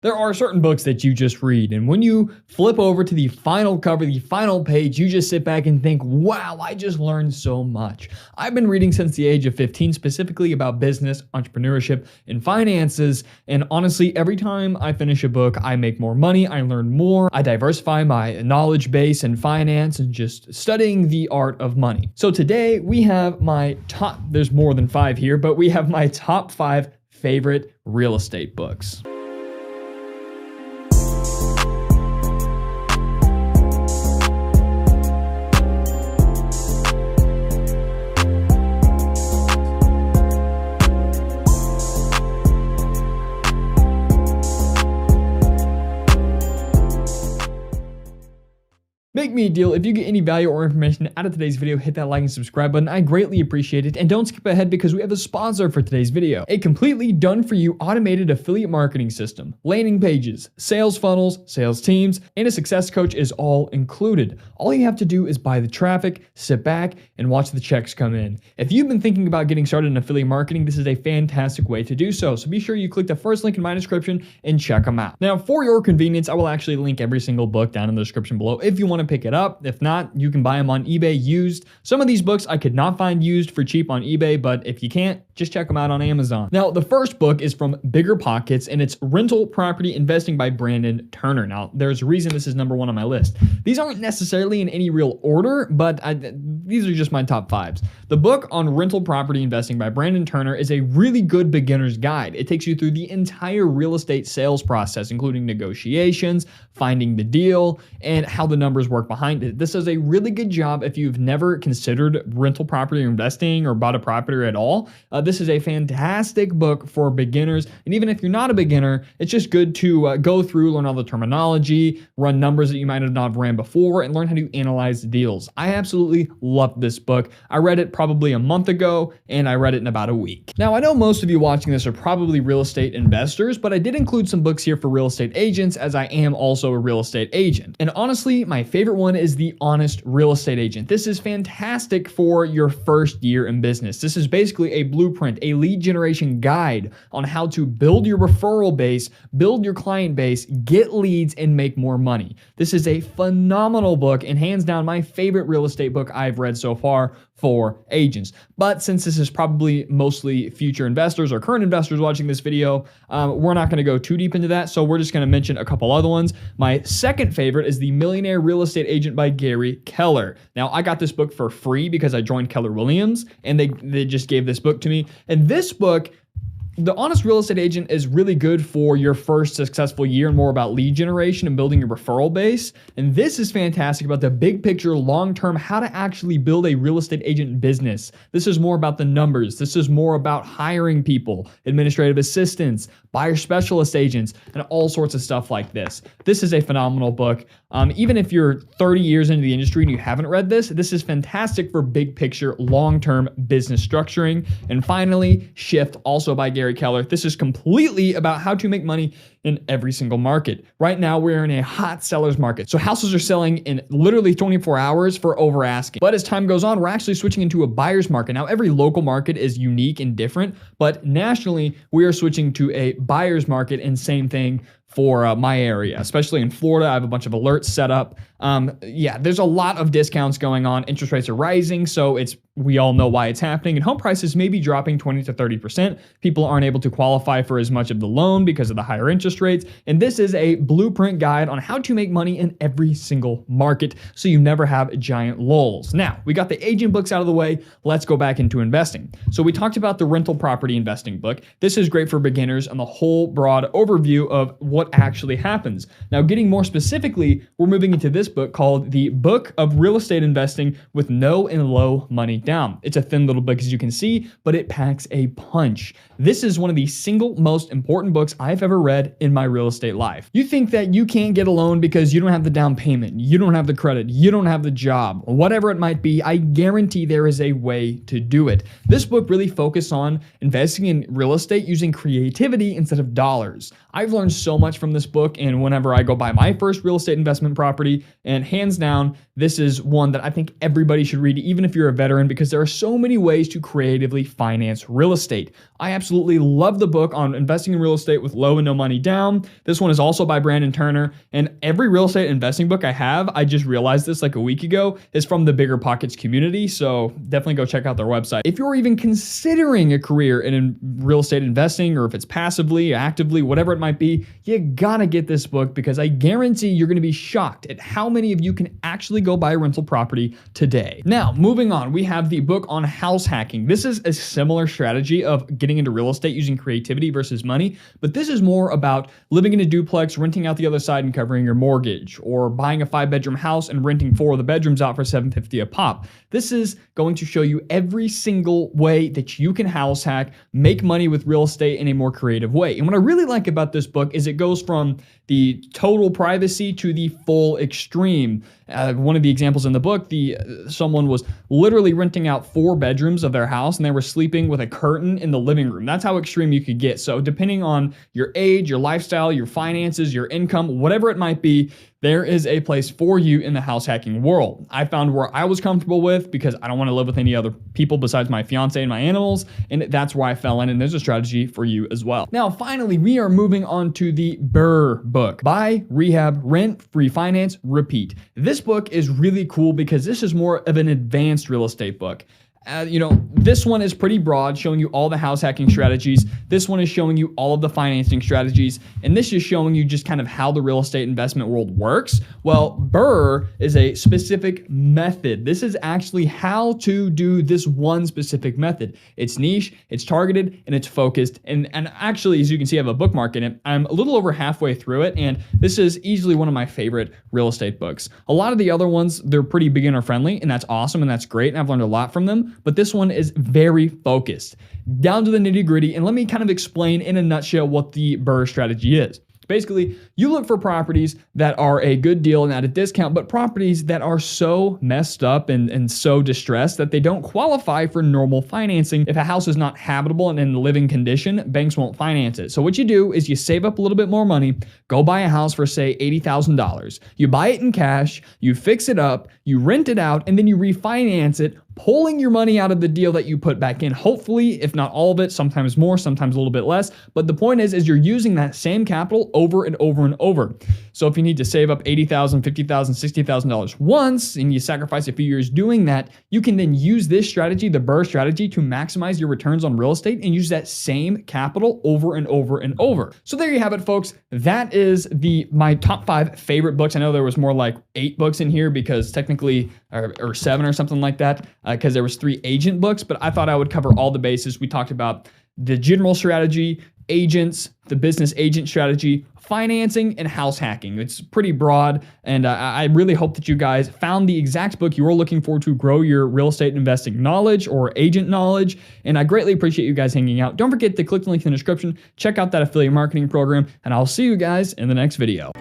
There are certain books that you just read, and when you flip over to the final cover, the final page, you just sit back and think, wow, I just learned so much. I've been reading since the age of 15, specifically about business, entrepreneurship, and finances, and honestly, every time I finish a book, I make more money, I learn more, I diversify my knowledge base in finance and just studying the art of money. So today, we have my top, there's more than 5 here, but we have my top 5 favorite real estate books. Make me a deal. If you get any value or information out of today's video, hit that like and subscribe button. I greatly appreciate it. And don't skip ahead because we have a sponsor for today's video. A completely done-for-you automated affiliate marketing system, landing pages, sales funnels, sales teams, and a success coach is all included. All you have to do is buy the traffic, sit back, and watch the checks come in. If you've been thinking about getting started in affiliate marketing, this is a fantastic way to do so. So be sure you click the first link in my description and check them out. Now, for your convenience, I will actually link every single book down in the description below if you want to pick it up. If not, you can buy them on eBay used. Some of these books I could not find used for cheap on eBay, but if you can't, just check them out on Amazon. Now, the first book is from Bigger Pockets, and it's Rental Property Investing by Brandon Turner. Now, there's a reason this is number 1 on my list. These aren't necessarily in any real order, but these are just my top 5s. The book on rental property investing by Brandon Turner is a really good beginner's guide. It takes you through the entire real estate sales process, including negotiations, finding the deal, and how the numbers work behind it. This does a really good job if you've never considered rental property investing or bought a property at all. This is a fantastic book for beginners. And even if you're not a beginner, it's just good to go through, learn all the terminology, run numbers that you might have not ran before, and learn how to analyze deals. I absolutely love this book. I read it probably a month ago, and I read it in about a week. Now, I know most of you watching this are probably real estate investors, but I did include some books here for real estate agents, as I am also a real estate agent. And honestly, my favorite one is The Honest Real Estate Agent. This is fantastic for your first year in business. This is basically a blueprint, a lead generation guide on how to build your referral base, build your client base, get leads, and make more money. This is a phenomenal book and hands down my favorite real estate book I've read so far for agents. But since this is probably mostly future investors or current investors watching this video, we're not going to go too deep into that. So we're just going to mention a couple other ones. My second favorite is The Millionaire Real Estate Agent by Gary Keller. Now, I got this book for free because I joined Keller Williams, and they just gave this book to me. And this book, The Honest Real Estate Agent, is really good for your first successful year and more about lead generation and building your referral base. And this is fantastic about the big picture, long-term, how to actually build a real estate agent business. This is more about the numbers. This is more about hiring people, administrative assistants, buyer specialist agents, and all sorts of stuff like this. This is a phenomenal book. Even if you're 30 years into the industry and you haven't read this, this is fantastic for big picture, long-term business structuring. And finally, Shift, also by Gary Keller. This is completely about how to make money in every single market. Right now, we're in a hot seller's market. So houses are selling in literally 24 hours for over asking. But as time goes on, we're actually switching into a buyer's market. Now, every local market is unique and different, but nationally, we are switching to a buyer's market, and same thing for my area, especially in Florida. I have a bunch of alerts set up. There's a lot of discounts going on. Interest rates are rising, so we all know why it's happening. And home prices may be dropping 20 to 30%. People aren't able to qualify for as much of the loan because of the higher interest rates. And this is a blueprint guide on how to make money in every single market so you never have giant lulls. Now, we got the agent books out of the way. Let's go back into investing. So we talked about the rental property investing book. This is great for beginners and the whole broad overview of what actually happens. Now, getting more specifically, we're moving into this book called The Book of Real Estate Investing with No and Low Money Down. It's a thin little book, as you can see, but it packs a punch. This is one of the single most important books I've ever read in my real estate life. You think that you can't get a loan because you don't have the down payment, you don't have the credit, you don't have the job, whatever it might be. I guarantee there is a way to do it. This book really focused on investing in real estate using creativity instead of dollars. I've learned so much from this book, and whenever I go buy my first real estate investment property, and hands down, this is one that I think everybody should read, even if you're a veteran, because there are so many ways to creatively finance real estate. I absolutely love the book on investing in real estate with low and no money down. This one is also by Brandon Turner, and every real estate investing book I have, I just realized this like a week ago, is from the Bigger Pockets community, so definitely go check out their website. If you're even considering a career in real estate investing, or if it's passively, actively, whatever it might be, you gotta get this book, because I guarantee you're gonna be shocked at how many of you can actually go buy a rental property today. Now, moving on, we have the book on house hacking. This is a similar strategy of getting into real estate using creativity versus money, but this is more about living in a duplex, renting out the other side and covering your mortgage, or buying a 5-bedroom house and renting 4 of the bedrooms out for $750 a pop. This is going to show you every single way that you can house hack, make money with real estate in a more creative way. And what I really like about this book is it goes from the total privacy to the full extreme. One of the examples in the book, someone was literally renting out 4 bedrooms of their house, and they were sleeping with a curtain in the living room. That's how extreme you could get. So depending on your age, your lifestyle, your finances, your income, whatever it might be, there is a place for you in the house hacking world. I found where I was comfortable with, because I don't want to live with any other people besides my fiance and my animals, and that's where I fell in, and there's a strategy for you as well. Now, finally, we are moving on to the BRRRR book. Buy, rehab, rent, refinance, repeat. This book is really cool because this is more of an advanced real estate book. This one is pretty broad, showing you all the house hacking strategies. This one is showing you all of the financing strategies. And this is showing you just kind of how the real estate investment world works. Well, BRRRR is a specific method. This is actually how to do this one specific method. It's niche, it's targeted, and it's focused. And actually, as you can see, I have a bookmark in it. I'm a little over halfway through it, and this is easily one of my favorite real estate books. A lot of the other ones, they're pretty beginner friendly, and that's awesome, and that's great, and I've learned a lot from them. But this one is very focused, down to the nitty gritty. And let me kind of explain in a nutshell what the BRRRR strategy is. Basically, you look for properties that are a good deal and at a discount, but properties that are so messed up and so distressed that they don't qualify for normal financing. If a house is not habitable and in living condition, banks won't finance it. So what you do is you save up a little bit more money, go buy a house for, say, $80,000. You buy it in cash, you fix it up, you rent it out, and then you refinance it, pulling your money out of the deal that you put back in. Hopefully, if not all of it, sometimes more, sometimes a little bit less. But the point is you're using that same capital over and over and over. So if you need to save up $80,000, $50,000, $60,000 once, and you sacrifice a few years doing that, you can then use this strategy, the BRRRR strategy, to maximize your returns on real estate and use that same capital over and over and over. So there you have it, folks. That is my top 5 favorite books. I know there was more like 8 books in here because technically, or 7 or something like that, because there was 3 agent books, but I thought I would cover all the bases. We talked about the general strategy, agents, the business agent strategy, financing, and house hacking. It's pretty broad, and I really hope that you guys found the exact book you were looking for to grow your real estate investing knowledge or agent knowledge, and I greatly appreciate you guys hanging out. Don't forget to click the link in the description, check out that affiliate marketing program, and I'll see you guys in the next video.